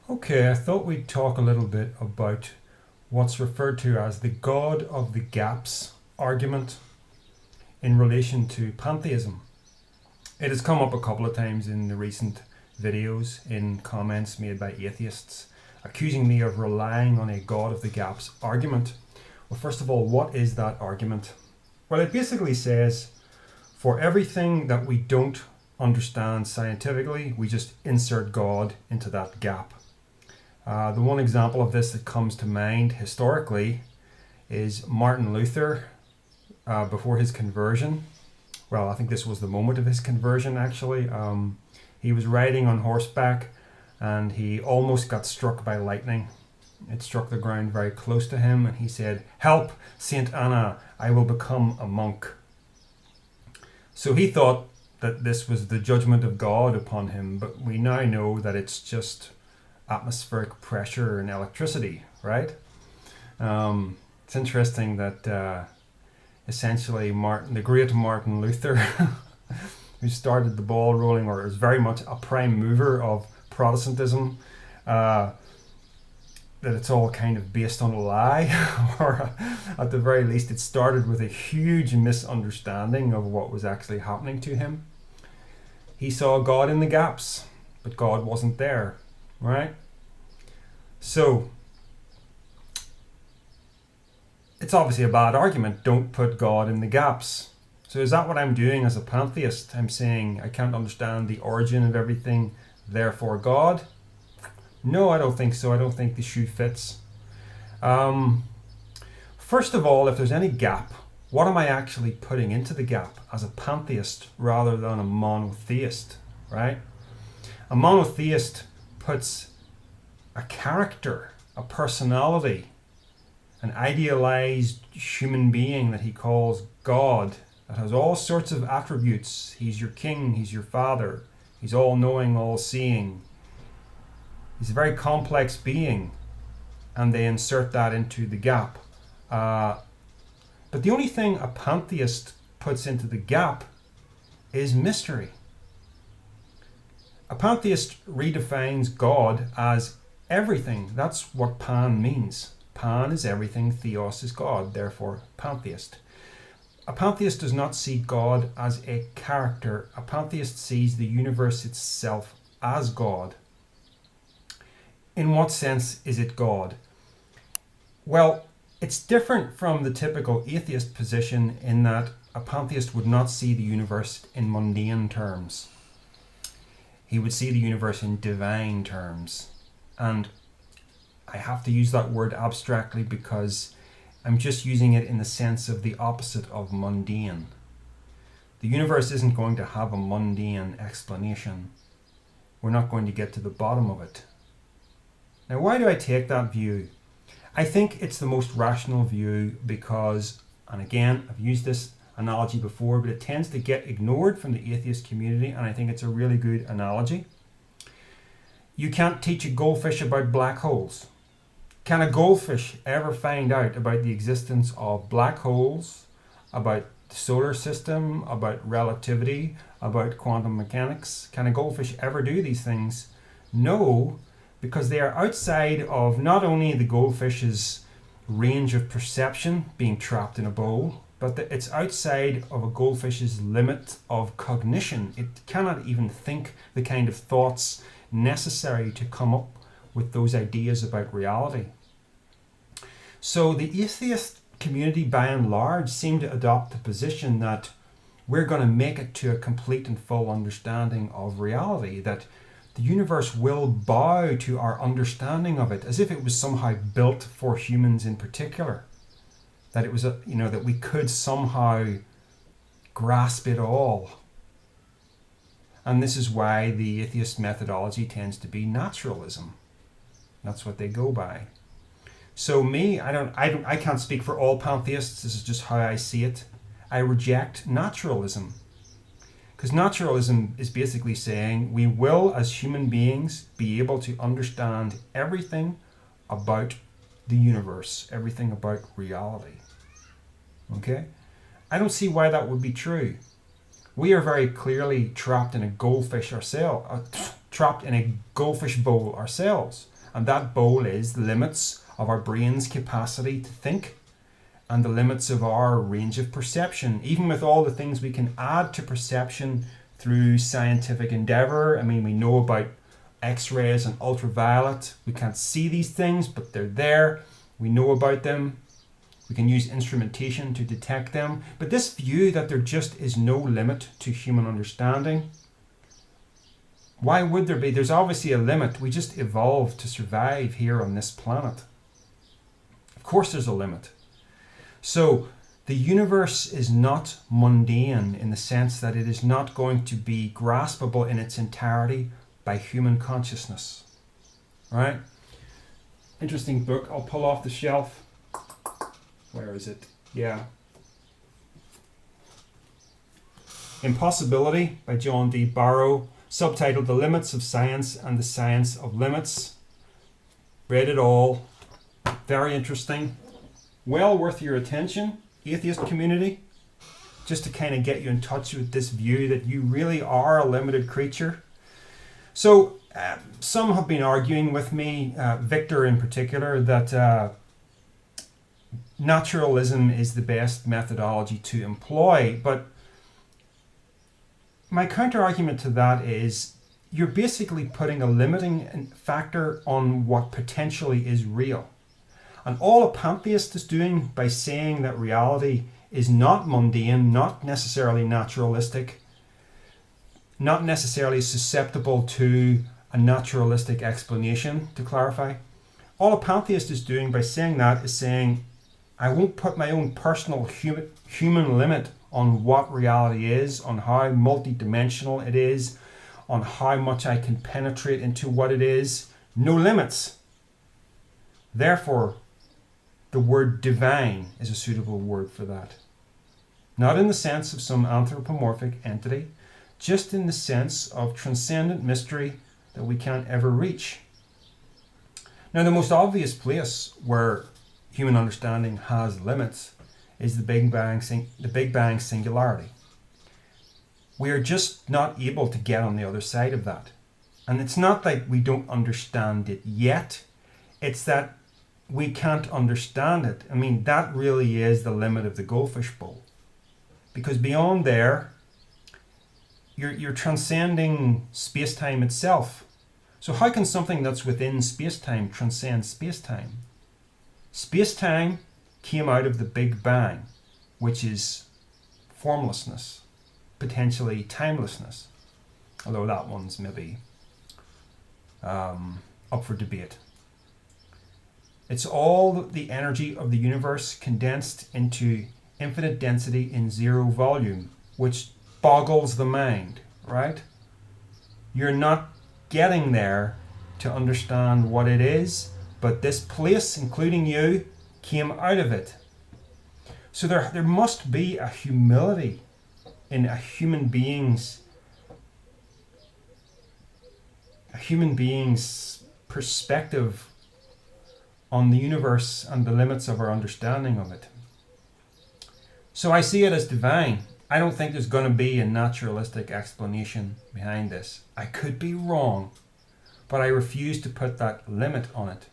Okay, I thought we'd talk a little bit about what's referred to as the God of the Gaps argument in relation to pantheism. It has come up a couple of times in the recent videos in comments made by atheists accusing me of relying on a God of the Gaps argument. Well, first of all, what is that argument? Well, it basically says for everything that we don't understand scientifically, we just insert God into that gap. The one example of this that comes to mind historically is Martin Luther before his conversion. Well, I think this was the moment of his conversion actually. He was riding on horseback and he almost got struck by lightning. It struck the ground very close to him and he said, "Help, Saint Anna, I will become a monk." So he thought that this was the judgment of God upon him, but we now know that it's just atmospheric pressure and electricity, right? It's interesting that essentially the great Martin Luther, who started the ball rolling, or is very much a prime mover of Protestantism, that it's all kind of based on a lie, or at the very least it started with a huge misunderstanding of what was actually happening to him. He saw God in the gaps, but God wasn't there. Right? So, it's obviously a bad argument. Don't put God in the gaps. So is that what I'm doing as a pantheist? I'm saying I can't understand the origin of everything, therefore God? No, I don't think so. I don't think the shoe fits. First of all, if there's any gap, what am I actually putting into the gap as a pantheist rather than a monotheist, right? A monotheist puts a character, a personality, an idealized human being that he calls God, that has all sorts of attributes. He's your king, he's your father, he's all-knowing, all-seeing. He's a very complex being, and they insert that into the gap. But the only thing a pantheist puts into the gap is mystery. A pantheist redefines God as everything. That's what pan means. Pan is everything, theos is God, therefore pantheist. A pantheist does not see God as a character. A pantheist sees the universe itself as God. In what sense is it God? Well, it's different from the typical atheist position in that a pantheist would not see the universe in mundane terms. He would see the universe in divine terms. And I have to use that word abstractly because I'm just using it in the sense of the opposite of mundane. The universe isn't going to have a mundane explanation. We're not going to get to the bottom of it. Now, why do I take that view? I think it's the most rational view because, and again, I've used this analogy before, but it tends to get ignored from the atheist community, and I think it's a really good analogy. You can't teach a goldfish about black holes. Can a goldfish ever find out about the existence of black holes, about the solar system, about relativity, about quantum mechanics? Can a goldfish ever do these things? No, because they are outside of not only the goldfish's range of perception, being trapped in a bowl, but it's outside of a goldfish's limit of cognition. It cannot even think the kind of thoughts necessary to come up with those ideas about reality. So the atheist community by and large seem to adopt the position that we're going to make it to a complete and full understanding of reality, that the universe will bow to our understanding of it, as if it was somehow built for humans in particular, that it was that we could somehow grasp it all. And this is why the atheist methodology tends to be naturalism. That's what they go by. So I can't speak for all pantheists. This is just how I see it. I reject naturalism. Because naturalism is basically saying we will, as human beings, be able to understand everything about the universe, everything about reality. Okay? I don't see why that would be true. We are very clearly trapped in a goldfish bowl ourselves. And that bowl is the limits of our brain's capacity to think and the limits of our range of perception, even with all the things we can add to perception through scientific endeavor. I mean, we know about X-rays and ultraviolet. We can't see these things, but they're there. We know about them. We can use instrumentation to detect them. But this view that there just is no limit to human understanding, why would there be? There's obviously a limit. We just evolved to survive here on this planet. Of course there's a limit. So the universe is not mundane in the sense that it is not going to be graspable in its entirety by human consciousness. Right? Interesting book. I'll pull off the shelf. Where is it? Yeah. Impossibility by John D. Barrow, subtitled The Limits of Science and the Science of Limits. Read it all. Very interesting. Well worth your attention, atheist community, just to kind of get you in touch with this view that you really are a limited creature. So some have been arguing with me, Victor in particular, that naturalism is the best methodology to employ. But my counter argument to that is you're basically putting a limiting factor on what potentially is real. And all a pantheist is doing by saying that reality is not mundane, not necessarily naturalistic, not necessarily susceptible to a naturalistic explanation, to clarify. All a pantheist is doing by saying that is saying, I won't put my own personal human limit on what reality is, on how multidimensional it is, on how much I can penetrate into what it is. No limits. Therefore, the word divine is a suitable word for that. Not in the sense of some anthropomorphic entity, just in the sense of transcendent mystery that we can't ever reach. Now, the most obvious place where human understanding has limits is the Big Bang singularity. We are just not able to get on the other side of that. And it's not like we don't understand it yet. It's that we can't understand it. I mean, that really is the limit of the goldfish bowl. Because beyond there, you're transcending space-time itself. So how can something that's within space-time transcend space-time? Space-time came out of the Big Bang, which is formlessness, potentially timelessness. Although that one's maybe up for debate. It's all the energy of the universe condensed into infinite density in zero volume, which boggles the mind, right? You're not getting there to understand what it is, but this place, including you, came out of it. So there must be a humility in a human being's perspective on the universe and the limits of our understanding of it. So I see it as divine. I don't think there's going to be a naturalistic explanation behind this. I could be wrong, but I refuse to put that limit on it.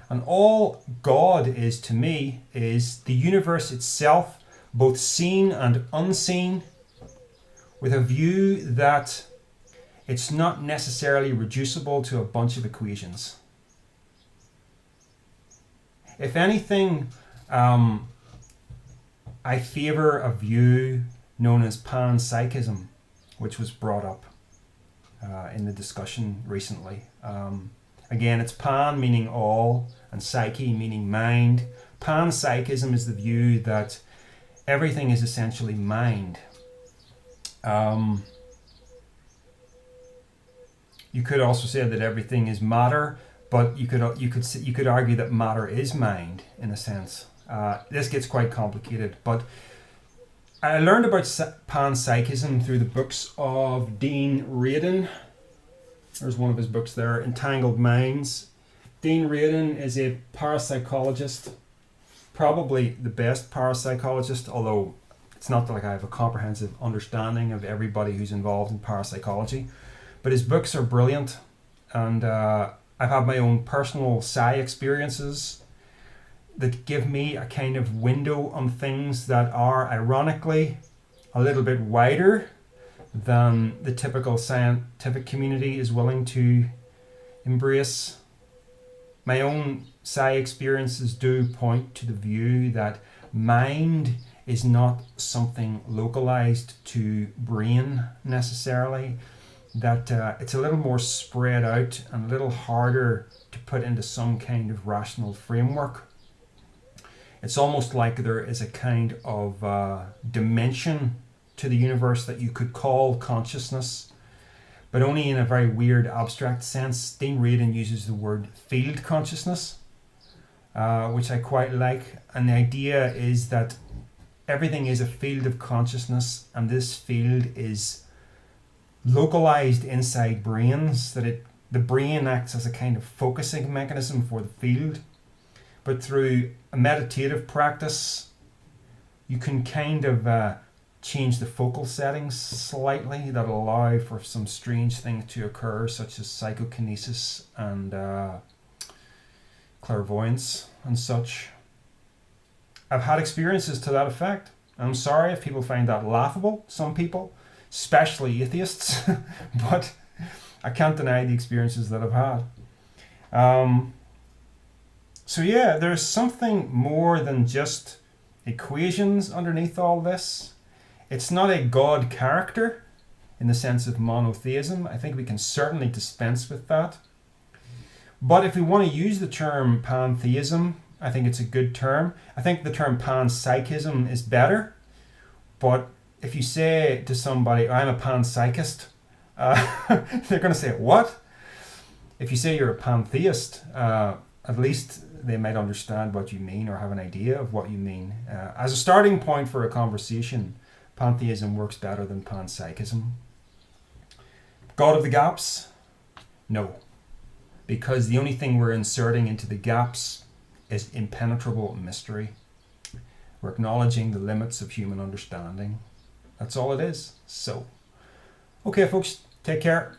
And all God is to me is the universe itself, both seen and unseen, with a view that it's not necessarily reducible to a bunch of equations. If anything, I favour a view known as panpsychism, which was brought up in the discussion recently. Again, it's pan meaning all and psyche meaning mind. Panpsychism is the view that everything is essentially mind. You could also say that everything is matter, but you could argue that matter is mind in a sense. This gets quite complicated, but I learned about panpsychism through the books of Dean Radin. There's one of his books there, Entangled Minds. Dean Radin is a parapsychologist, probably the best parapsychologist, although it's not like I have a comprehensive understanding of everybody who's involved in parapsychology. But his books are brilliant, and I've had my own personal psi experiences that give me a kind of window on things that are ironically a little bit wider than the typical scientific community is willing to embrace. My own psi experiences do point to the view that mind is not something localized to brain necessarily, that it's a little more spread out and a little harder to put into some kind of rational framework. It's almost like there is a kind of dimension to the universe that you could call consciousness, but only in a very weird abstract sense. Dean Radin uses the word field consciousness, which I quite like. And the idea is that everything is a field of consciousness, and this field is localized inside brains, that the brain acts as a kind of focusing mechanism for the field. But through a meditative practice, you can kind of change the focal settings slightly that allow for some strange things to occur, such as psychokinesis and clairvoyance and such. I've had experiences to that effect. I'm sorry if people find that laughable, some people, especially atheists, but I can't deny the experiences that I've had. So yeah, there's something more than just equations underneath all this. It's not a God character in the sense of monotheism. I think we can certainly dispense with that. But if we want to use the term pantheism, I think it's a good term. I think the term panpsychism is better. But if you say to somebody, I'm a panpsychist, they're going to say, what? If you say you're a pantheist, at least they might understand what you mean or have an idea of what you mean. As a starting point for a conversation, pantheism works better than panpsychism. God of the gaps? No. Because the only thing we're inserting into the gaps is impenetrable mystery. We're acknowledging the limits of human understanding. That's all it is. So, okay folks, take care.